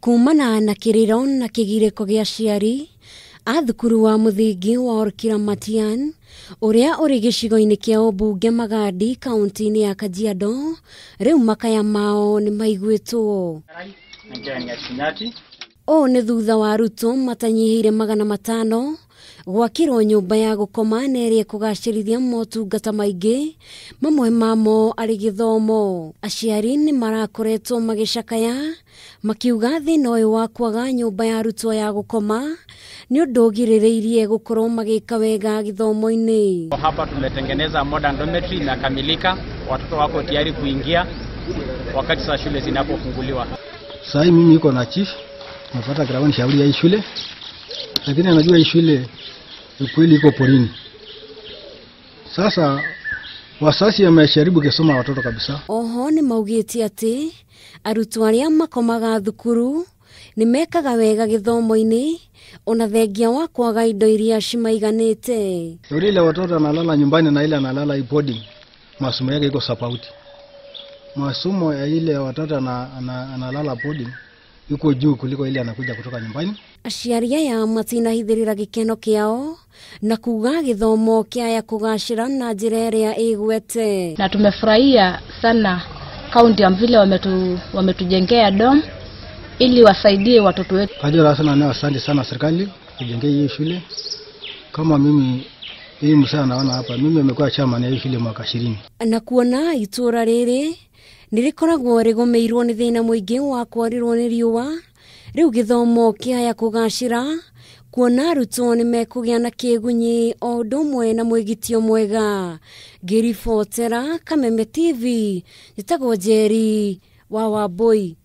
Kumana na kiriro na kigireko gya ciari a thukuru wa muthingi wa Orkira Matian uria uri gicigo-ini kia ubunge Magadi kaunti-ini ya Kajiado, riu makaya mao ni maiguitwo. O ni thutha wa Ruto matanyihire 500 gwakirwo nyumba ya gukoma neri kugacirithia motungata maingi, mamwe mamo ari githomo. Aciari ni marakoretwo magicakaya makiuga thina uyu wa kwaga nyumba ya Ruto ya gukoma ni undu ugiririirie gukorwo magika wega githomo-ini. Hapa tumetengeneza modern dormitory inakamilika, watoto wako tayari kuingia wakati za shule zinapofunguliwa. Sasa mimi niko na chief, napata ground shauri ya hii shule, lakini anajua hii shule ukweli iko porini. Sasa wasasi wamesharibu kusoma watoto kabisa. Oho ni maugiti ati arutwo aria makomaga thukuru ni mekaga wega githomo-ini ona thengia wa kwaga indo iria cimaiganite. Ile watoto analala nyumbani na ile analala boarding, masomo yake iko tofauti. Masomo ya ile watoto analala boarding iko juu kuliko ile anakuja kutoka nyumbani. Aciari aya matinahithirira gikeno kiao na kuga githomo kiaya kugacira na njira iria igwete. Na tumefurahia sana kaunti ya vile wametujengea dom ili wasaidie watoto wetu. Hajira sana na asante sana serikali kujengea hii shule. Kama mimi hii msana naona hapa, mimi nimekuwa chama na hii shule mwaka 20. Na kuona itura riri nirikoragwo rigomeirwo ni thina muingi wa kwarirwo ni riua, riu githomo kiaya kugacira kuona arutwo ni mekugia na kigunyi o ndomwe na mwigitio mwega. Ngiribotera Kameme TV, nitagwo Njeri wa Wambui.